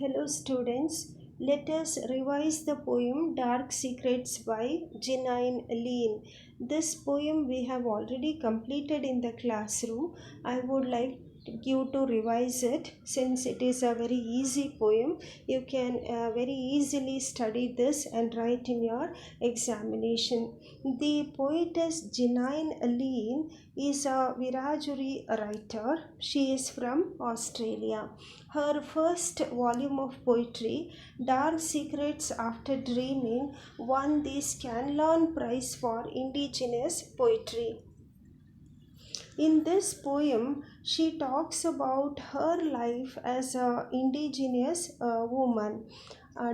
Hello students, let us revise the poem Dark Secrets by Janine Lean. This poem we have already completed in the classroom. I would like you to revise it since it is a very easy poem. You can very easily study this and write in your examination. The poetess Janine Lean is a Virajuri writer. She is from Australia. Her first volume of poetry, Dark Secrets After Dreaming, won the Scanlon Prize for Indigenous Poetry. In this poem, she talks about her life as an indigenous woman.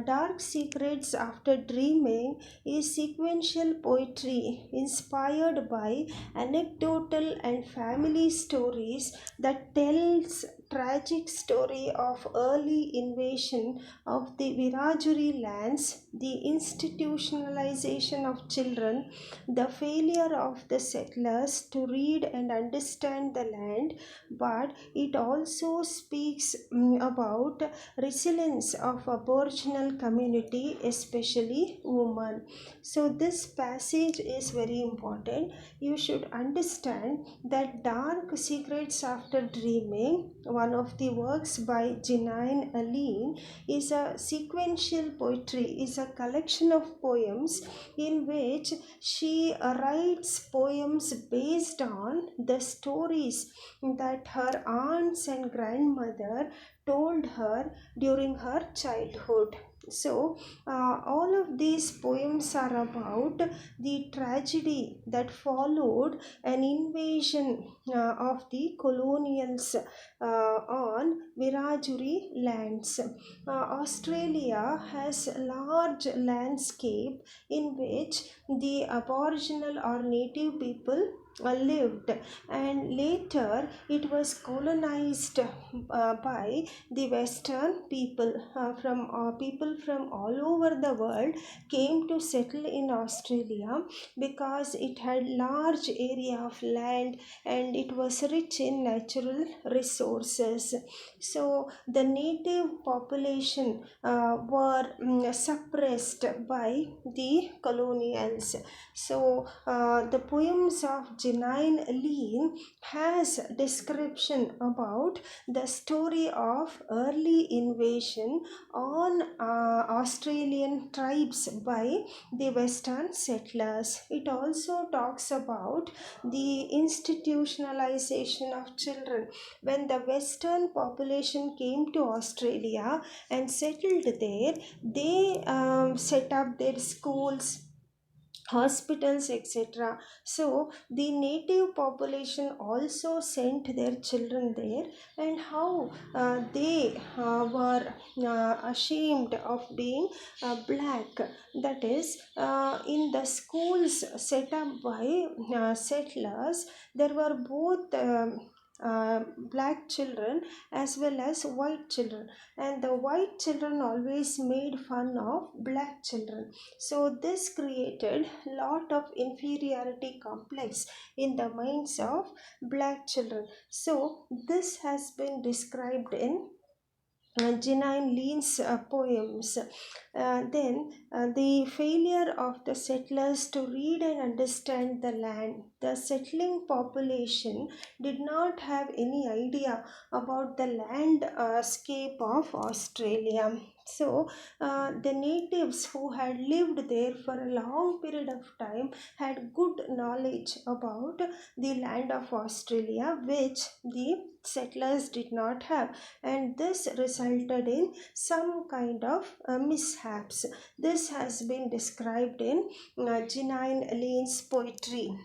Dark Secrets After Dreaming is sequential poetry inspired by anecdotal and family stories that tells tragic story of early invasion of the Virajuri lands, the institutionalization of children, the failure of the settlers to read and understand the land, but it also speaks about resilience of Aboriginal community, especially women. So this passage is very important. You should understand that Dark Secrets After Dreaming, one of the works by Janine Aline, is a sequential poetry, is a collection of poems in which she writes poems based on the stories that her aunts and grandmother told her during her childhood. So, all of these poems are about the tragedy that followed an invasion of the colonials on Virajuri lands. Australia has a large landscape in which the Aboriginal or native people lived, and later it was colonized by the Western people. People from all over the world came to settle in Australia because it had large area of land and it was rich in natural resources. So the native population were suppressed by the colonials. So the poems of Janine Lean has description about the story of early invasion on Australian tribes by the Western settlers. It also talks about the institutionalization of children. When the Western population came to Australia and settled there, they set up their schools, hospitals, etc. So the native population also sent their children there, and how they were ashamed of being black. That is, in the schools set up by settlers, there were both black children as well as white children, and the white children always made fun of black children. So this created lot of inferiority complex in the minds of black children. So this has been described in Janine Lean's poems. Then the failure of the settlers to read and understand the land. The settling population did not have any idea about the landscape of Australia. So the natives who had lived there for a long period of time had good knowledge about the land of Australia, which the settlers did not have, and this resulted in some kind of mishaps. This has been described in Janine Lane's poetry,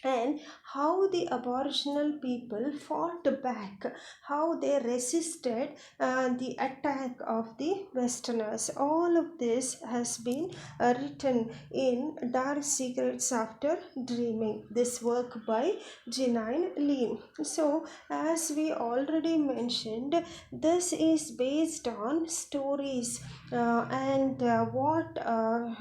and how the Aboriginal people fought back, how they resisted the attack of the Westerners. All of this has been written in Dark Secrets After Dreaming, this work by Janine Lean. So, as we already mentioned, this is based on stories and what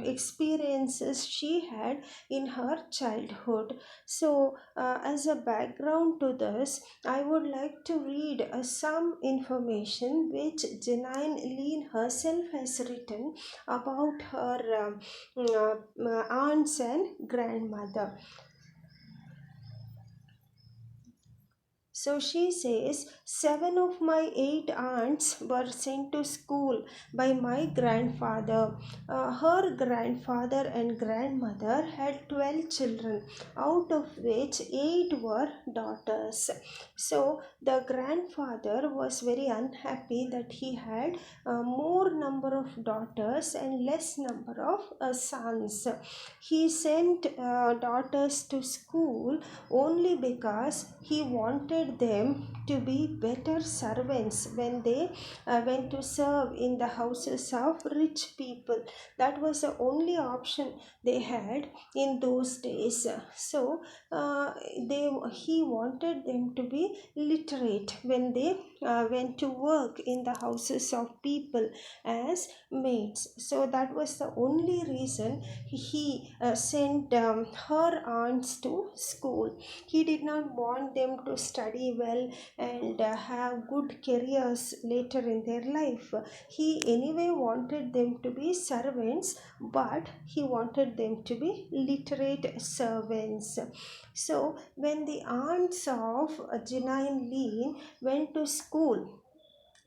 experiences she had in her childhood. So, as a background to this, I would like to read some information which Janine Lean herself has written about her aunts and grandmother. So she says, seven of my eight aunts were sent to school by my grandfather. Her grandfather and grandmother had 12 children, out of which eight were daughters. So the grandfather was very unhappy that he had more number of daughters and less number of sons. He sent daughters to school only because he wanted them to be better servants when they went to serve in the houses of rich people. That was the only option they had in those days. So they he wanted them to be literate when they went to work in the houses of people as maids. So that was the only reason he sent her aunts to school. He did not want them to study well and have good careers later in their life. He anyway wanted them to be servants, but he wanted them to be literate servants. So when the aunts of Janine Leen went to school,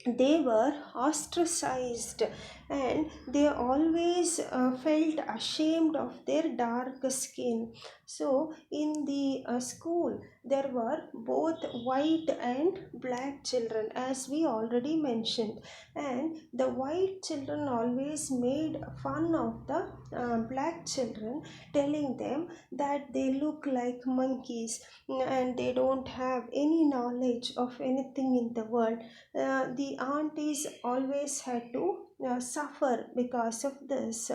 they were ostracized, and they always felt ashamed of their dark skin. So in the school there were both white and black children, as we already mentioned, and the white children always made fun of the black children, telling them that they look like monkeys and they don't have any knowledge of anything in the world. The aunties always had to suffer because of this.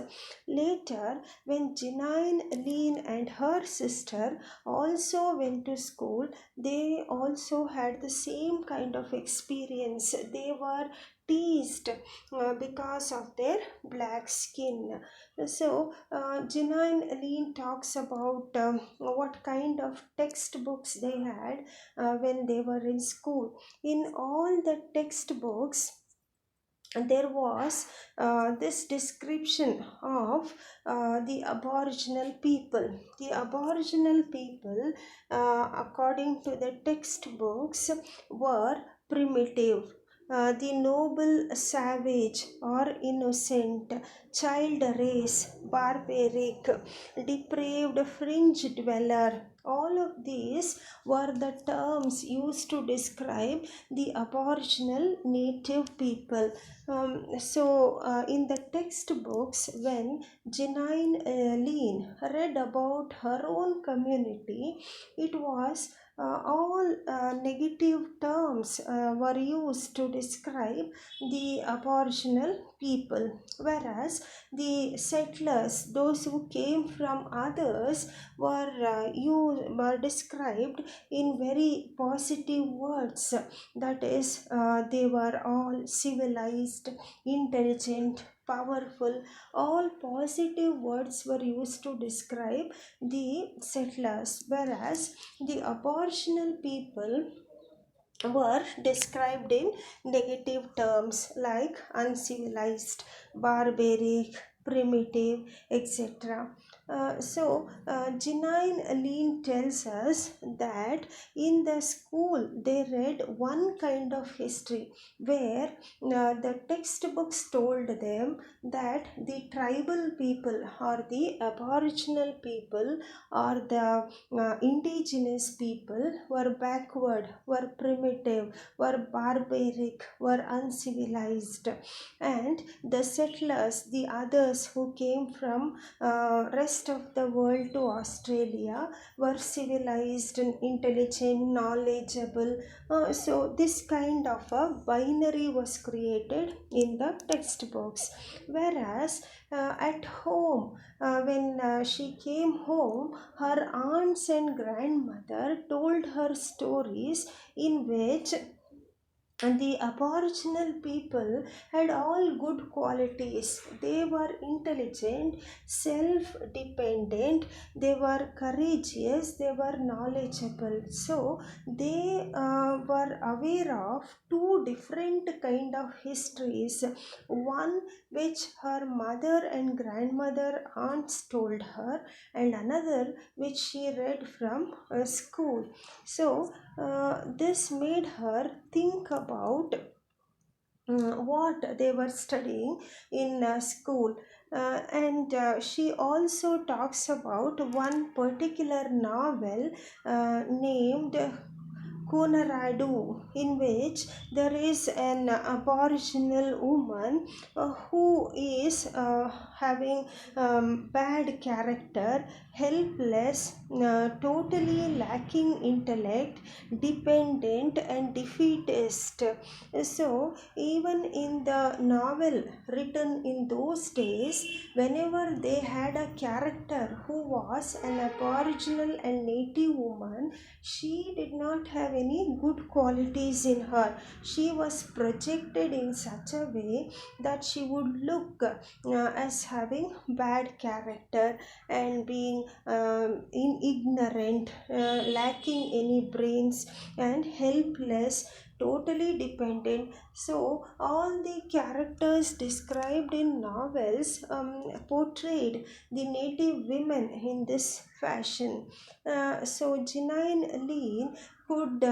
Later, when Janine Lean and her sister also went to school, they also had the same kind of experience. They were teased because of their black skin. So, Janine Lean talks about what kind of textbooks they had when they were in school. In all the textbooks, there was this description of the aboriginal people. The aboriginal people, according to the textbooks, were primitive, the noble savage or innocent, child race, barbaric, depraved fringe dweller. All of these were the terms used to describe the aboriginal native people. In the textbooks, when Janine Lean read about her own community, it was all negative terms were used to describe the aboriginal people, whereas the settlers, those who came from others, were described in very positive words. That is, they were all civilized, intelligent, powerful. All positive words were used to describe the settlers, whereas the aboriginal people were described in negative terms like uncivilized, barbaric, primitive, etc. Janine Lean tells us that in the school they read one kind of history where the textbooks told them that the tribal people or the aboriginal people or the indigenous people were backward, were primitive, were barbaric, were uncivilized, and the settlers, the others who came from rest of the world to Australia, were civilized and intelligent, knowledgeable. So this kind of a binary was created in the textbooks, whereas at home, when she came home, her aunts and grandmother told her stories in which and the aboriginal people had all good qualities. They were intelligent, self dependent, they were courageous, they were knowledgeable. So they were aware of two different kind of histories, one which her mother and grandmother aunts told her, and another which she read from a school. So this made her think about what they were studying in school. And she also talks about one particular novel named Conarado, in which there is an aboriginal woman who is having bad character, helpless, totally lacking intellect, dependent, and defeatist. So, even in the novel written in those days, whenever they had a character who was an aboriginal and native woman, she did not have any good qualities in her. She was projected in such a way that she would look as having bad character and being ignorant, lacking any brains, and helpless, totally dependent. So all the characters described in novels portrayed the native women in this fashion. So Janine Lee could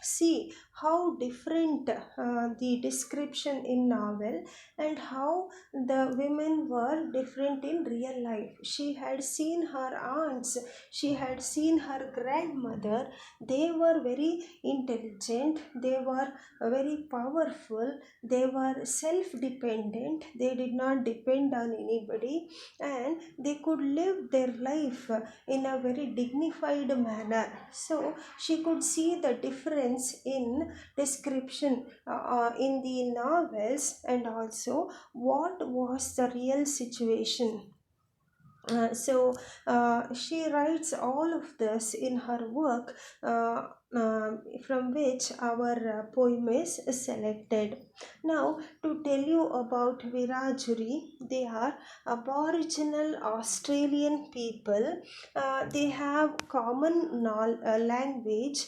see how different the description in novel and how the women were different in real life. She had seen her aunts, she had seen her grandmother. They were very intelligent, they were very powerful, they were self dependent, they did not depend on anybody, and they could live their life in a very dignified manner. So she could see the difference in description in the novels and also what was the real situation. She writes all of this in her work, from which our poem is selected. Now, to tell you about Wiradjuri, they are Aboriginal Australian people. They have common language,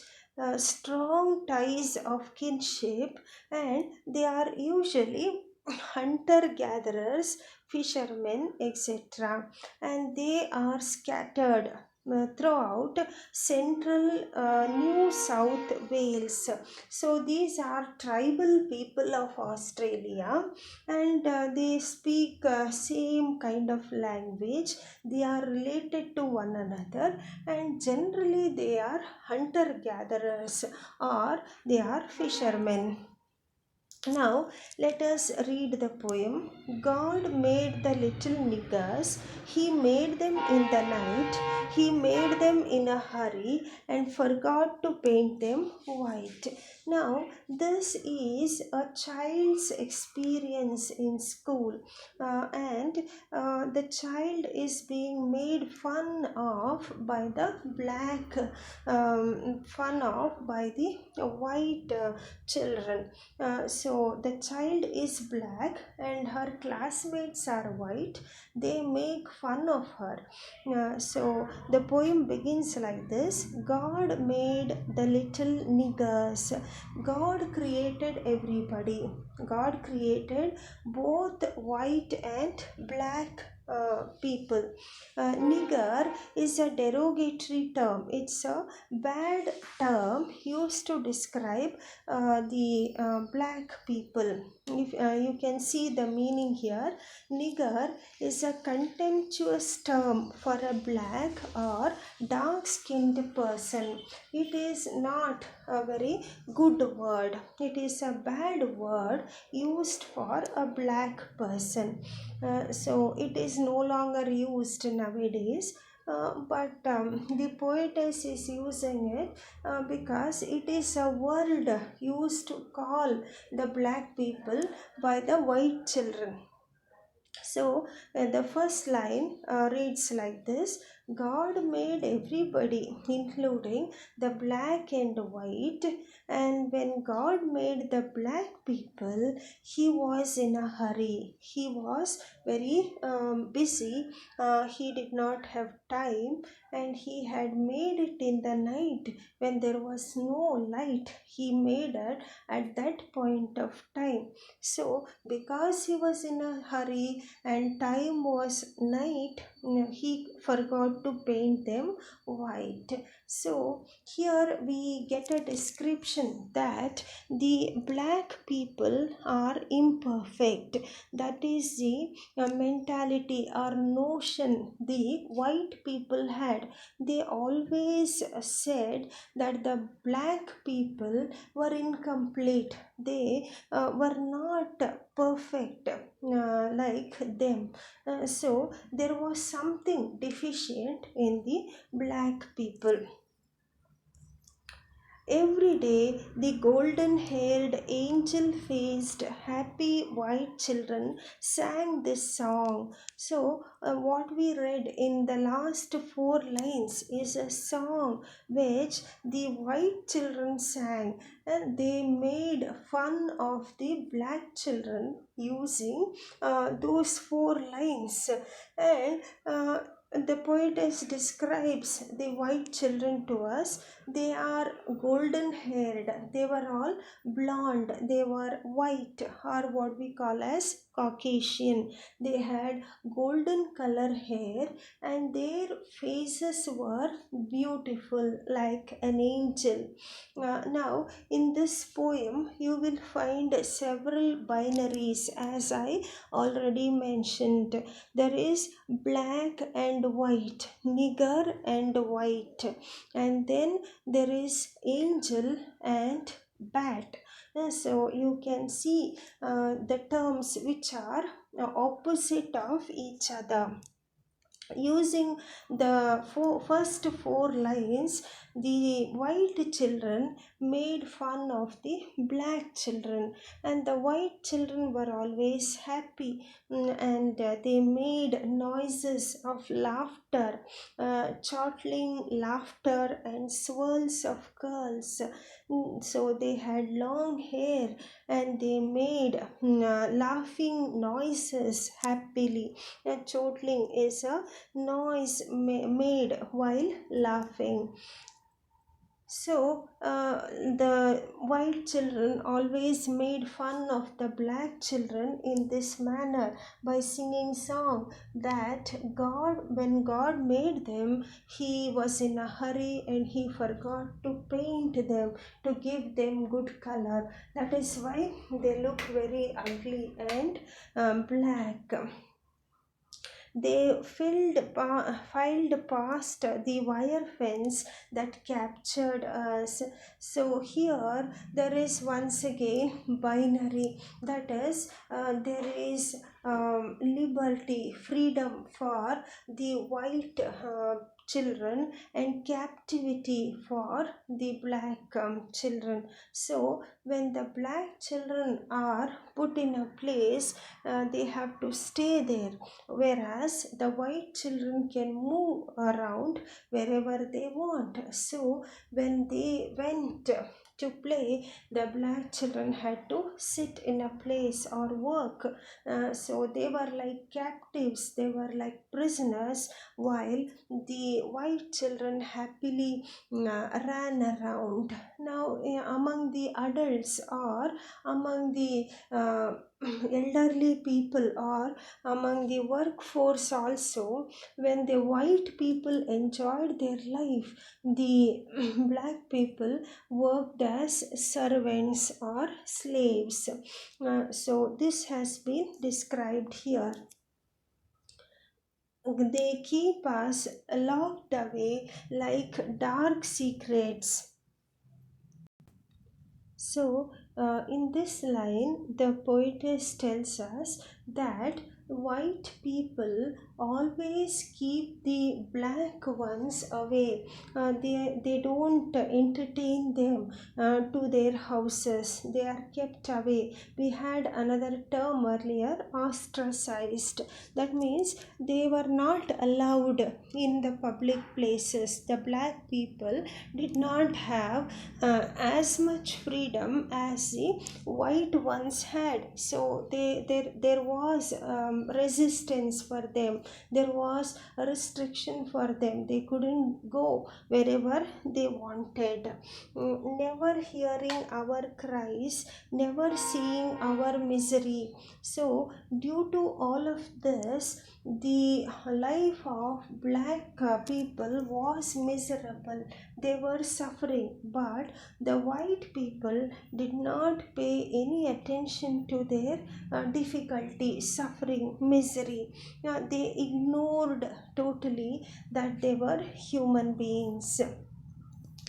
strong ties of kinship, and they are usually hunter gatherers, fishermen, etc., and they are scattered throughout central New South Wales. So these are tribal people of Australia, and they speak same kind of language. They are related to one another, and generally they are hunter gatherers or they are fishermen. Now, let us read the poem. God made the little niggers. He made them in the night. He made them in a hurry and forgot to paint them white. Now, this is a child's experience in school, and the child is being made fun of by the black, fun of by the white children. So the child is black and her classmates are white. They make fun of her. So the poem begins like this: God made the little niggers. God created everybody. God created both white and black people. Nigger is a derogatory term. It's a bad term used to describe the black people. If you can see the meaning here, nigger is a contemptuous term for a black or dark skinned person. It is not a very good word, it is a bad word used for a black person. So it is no longer used nowadays. But the poetess is using it because it is a word used to call the black people by the white children. So the first line reads like this: God made everybody, including the black and white, and when God made the black people, He was in a hurry. He was very busy. He did not have time, and He had made it in the night when there was no light. He made it at that point of time. So, because He was in a hurry and time was night, He forgot to paint them white. So, here we get a description that the black people are imperfect. That is the mentality or notion the white people had. They always said that the black people were incomplete. They were not perfect like them. So there was something deficient in the black people. Every day, the golden haired, angel faced, happy white children sang this song. So, what we read in the last four lines is a song which the white children sang, and they made fun of the black children using those four lines. And the poetess describes the white children to us. They are golden haired, they were all blonde, they were white, or what we call as Caucasian. They had golden color hair, and their faces were beautiful like an angel. Now, in this poem, you will find several binaries, as I already mentioned. There is black and white, nigger and white, and then there is angel and bat. So you can see the terms which are opposite of each other. Using the first four lines, the white children made fun of the black children, and the white children were always happy, and they made noises of laughter, chortling laughter and swirls of curls. So they had long hair, and they made laughing noises happily. Chortling is a noise made while laughing. So, the white children always made fun of the black children in this manner by singing song that when God made them, He was in a hurry and He forgot to paint them, to give them good color. That is why they look very ugly and black. They filed past the wire fence that captured us. So here there is once again binary. That is, there is liberty, freedom for the white children, and captivity for the black children. So when the black children are put in a place, they have to stay there, whereas the white children can move around wherever they want. So when they went to play, the black children had to sit in a place or work. So they were like captives, they were like prisoners, while the white children happily ran around. Now, among the adults, or among the elderly people, or among the workforce also, when the white people enjoyed their life, the black people worked as servants or slaves. So this has been described here. They keep us locked away like dark secrets. So, in this line, the poetess tells us that white people always keep the black ones away. They don't entertain them to their houses. They are kept away. We had another term earlier, ostracized. That means they were not allowed in the public places. The black people did not have as much freedom as the white ones had. So there was resistance for them. There was a restriction for them. They couldn't go wherever they wanted. Never hearing our cries, never seeing our misery. So due to all of this, the life of black people was miserable. They were suffering, but the white people did not pay any attention to their difficulty, suffering, misery. They ignored totally that they were human beings,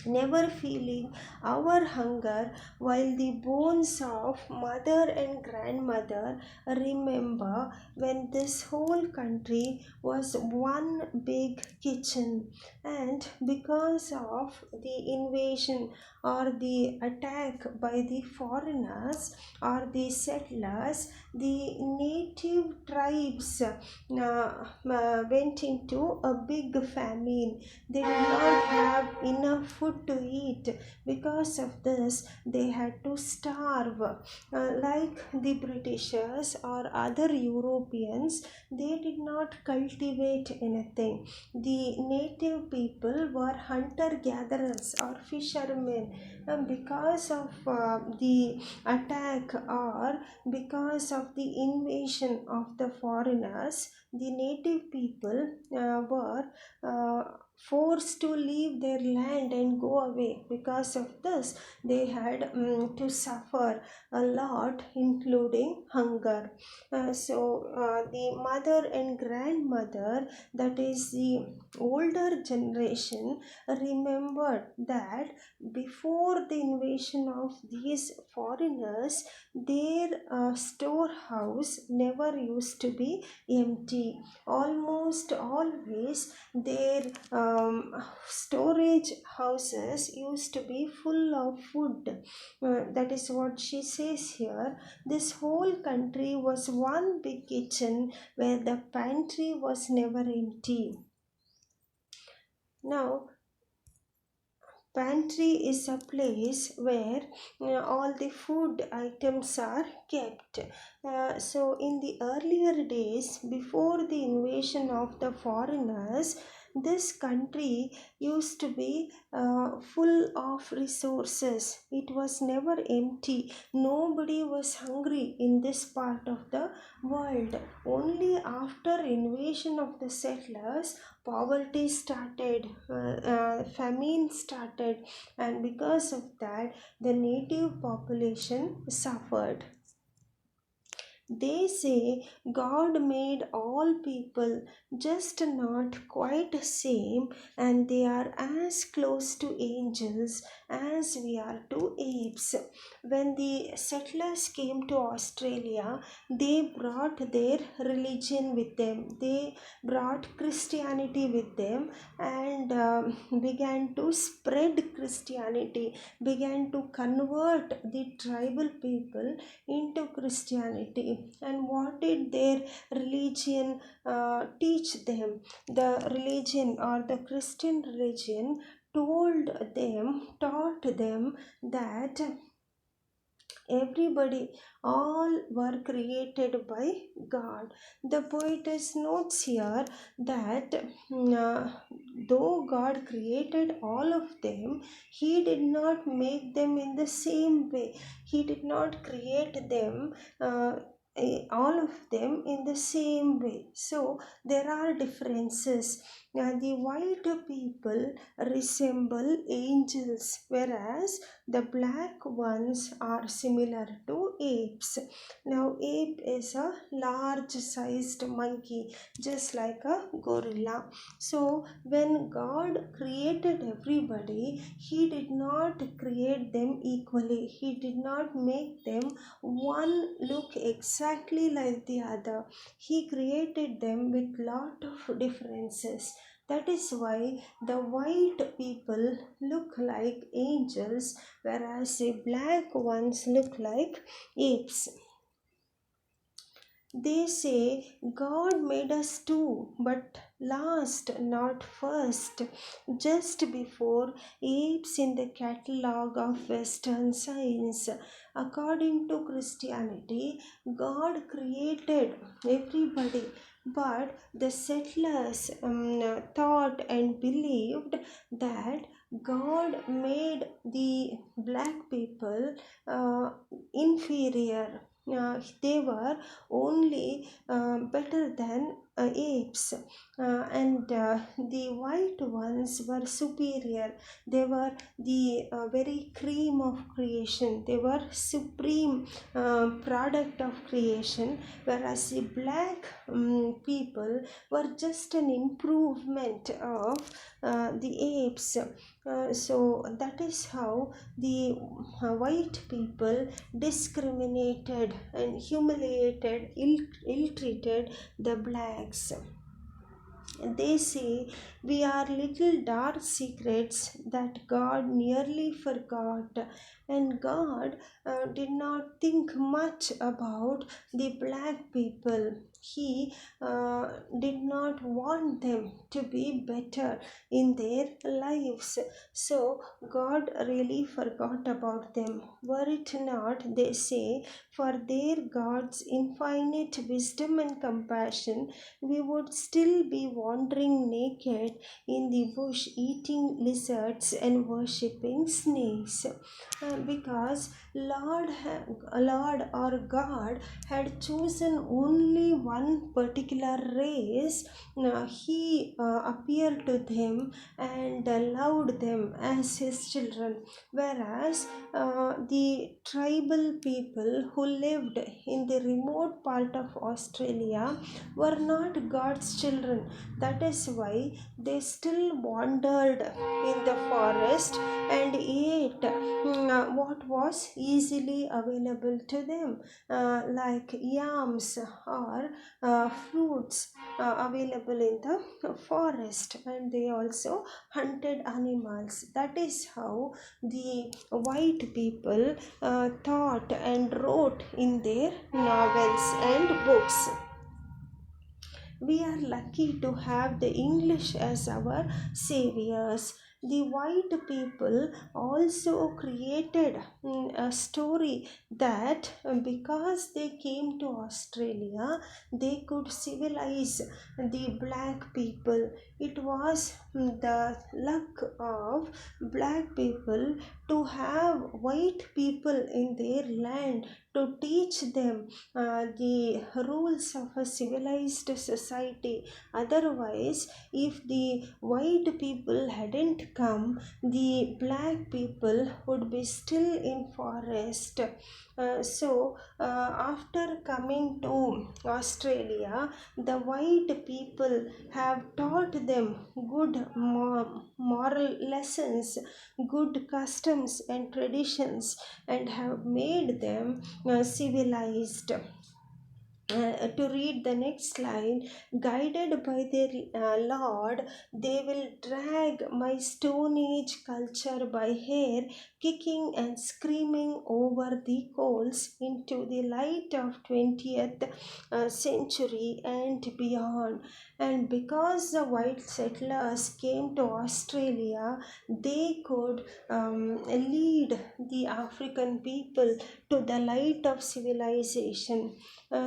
never feeling our hunger, while the bones of mother and grandmother remember when this whole country was one big kitchen. And because of the invasion or the attack by the foreigners or the settlers, the native tribes went into a big famine. They did not have enough food to eat. Because of this, they had to starve. Like the Britishers or other Europeans, they did not cultivate anything. The native people were hunter gatherers or fishermen. And because of the attack or because of the invasion of the foreigners, the native people were forced to leave their land and go away. Because of this, they had to suffer a lot, including hunger. The mother and grandmother, that is the older generation, remembered that before the invasion of these foreigners, their storehouse never used to be empty. Almost always their storage houses used to be full of food. That is what she says here. This whole country was one big kitchen where the pantry was never empty. Now, pantry is a place where all the food items are kept. In the earlier days, before the invasion of the foreigners, this country used to be full of resources. It was never empty. Nobody was hungry in this part of the world. Only after invasion of the settlers, poverty started, famine started, and because of that, the native population suffered. They say God made all people, just not quite same, and they are as close to angels as we are to apes. When the settlers came to Australia, they brought their religion with them. They brought Christianity with them and began to spread Christianity, began to convert the tribal people into Christianity. And what did their religion teach them? The religion or the Christian religion taught them that everybody, all were created by God. The poetess notes here that though God created all of them, He did not make them in the same way. He did not create them. All of them in the same way. So there are differences. The white people resemble angels, whereas the black ones are similar to apes. Now, ape is a large sized monkey, just like a gorilla. So, when God created everybody, He did not create them equally. He did not make them one look exactly like the other. He created them with lot of differences. That is why the white people look like angels, whereas the black ones look like apes. They say God made us too, but last, not first. Just before apes in the catalogue of Western science. According to Christianity, God created everybody, but the settlers thought and believed that God made the black people inferior. They were only better than apes, and the white ones were superior. They were the very cream of creation. They were supreme product of creation, whereas the black people were just an improvement of the apes. So that is how the white people discriminated and humiliated, ill-treated the blacks. They say we are little dark secrets that God nearly forgot, and God did not think much about the black people. He did not want them to be better in their lives. So God really forgot about them. Were it not, they say, for their God's infinite wisdom and compassion, we would still be wandering naked in the bush, eating lizards and worshipping snakes. Because Lord or God had chosen only one particular race, He appeared to them and loved them as His children. Whereas the tribal people who lived in the remote part of Australia were not God's children. That is why they still wandered in the forest and ate what was easily available to them, like yams or fruits available in the forest, and they also hunted animals. That is how the white people thought and wrote in their novels and books. We are lucky to have the English as our saviors. The white people also created a story that because they came to Australia, they could civilize the black people. It was the luck of black people to have white people in their land to teach them the rules of a civilized society. Otherwise, if the white people hadn't come, the black people would be still in forest. After coming to Australia, the white people have taught them good moral lessons, good customs and traditions, and have made them civilized. To read the next line, guided by their Lord, they will drag my Stone Age culture by hair, kicking and screaming over the coals into the light of 20th century and beyond. And because the white settlers came to Australia, they could lead the African people to the light of civilization.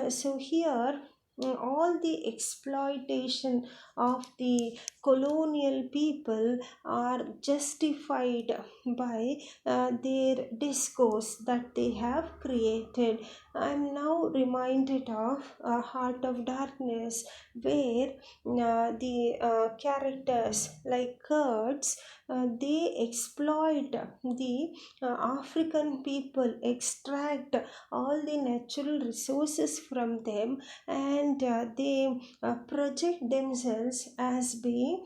So here all the exploitation of the colonial people are justified by their discourse that they have created. I'm now reminded of a Heart of Darkness, where the characters like Kurds, they exploit the African people, extract all the natural resources from them, and they project themselves as being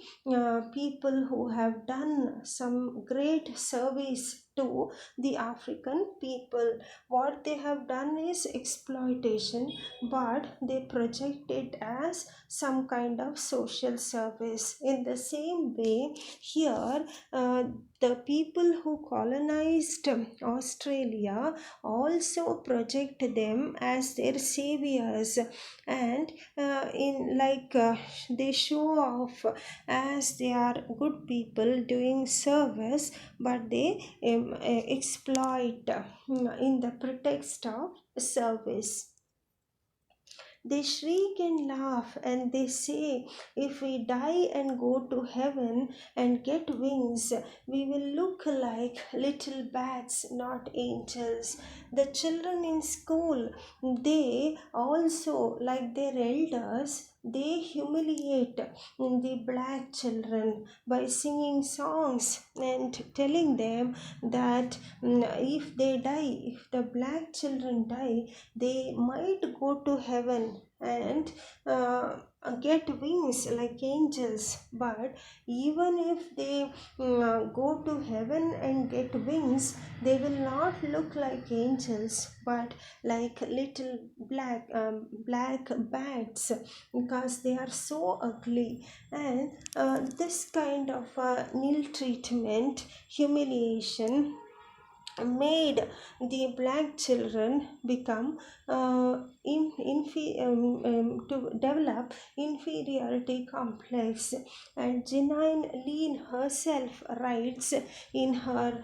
people who have done some great service to the African people. What they have done is exploitation, but they project it as some kind of social service. In the same way, here, the people who colonized Australia also project them as their saviors, and in like they show off as they are good people doing service, but they exploit in the pretext of service. They shriek and laugh, and they say, if we die and go to heaven and get wings, we will look like little bats, not angels. The children in school, they also, like their elders, they humiliate the black children by singing songs and telling them that if they die, if the black children die, they might go to heaven and get wings like angels. But even if they go to heaven and get wings, they will not look like angels, but like little black bats, because they are so ugly. And this kind of nil treatment, humiliation, made the black children become to develop inferiority complex. And Janine Lean herself writes in her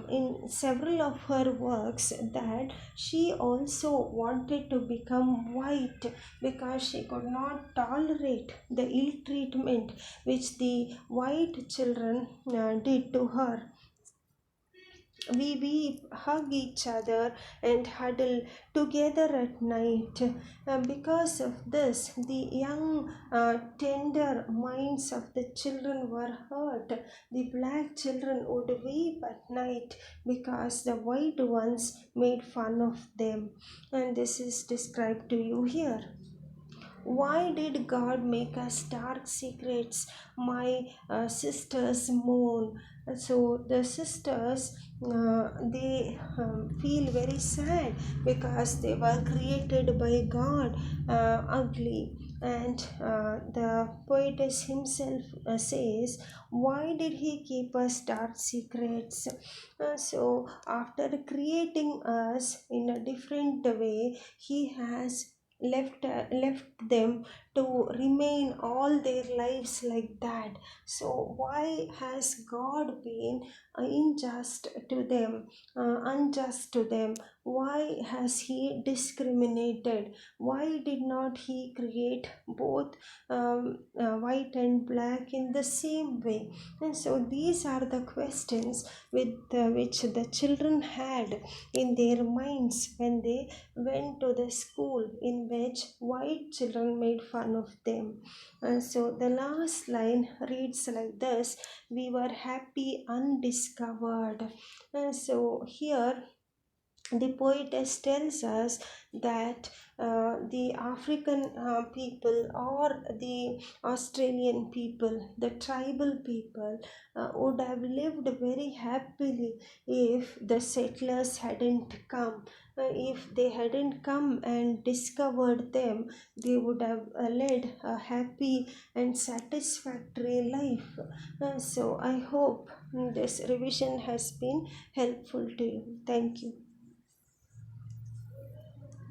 in several of her works that she also wanted to become white because she could not tolerate the ill treatment which the white children did to her. We weep, hug each other, and huddle together at night. Because of this, the young, tender minds of the children were hurt. The black children would weep at night because the white ones made fun of them. And this is described to you here. Why did God make us dark secrets? My sisters moan. So the sisters, they feel very sad because they were created by God ugly. And the poetess himself says, why did he keep us dark secrets? So after creating us in a different way, he has left them to remain all their lives like that. So why has God been unjust to them, unjust to them? Why has he discriminated? Why did not he create both white and black in the same way? And so these are the questions with which the children had in their minds when they went to the school in which white children made fun of them. So the last line reads like this: we were happy undiscovered. So here the poetess tells us that the African people, or the Australian people, the tribal people, would have lived very happily if the settlers hadn't come. If they hadn't come and discovered them, they would have led a happy and satisfactory life. So I hope this revision has been helpful to you. Thank you.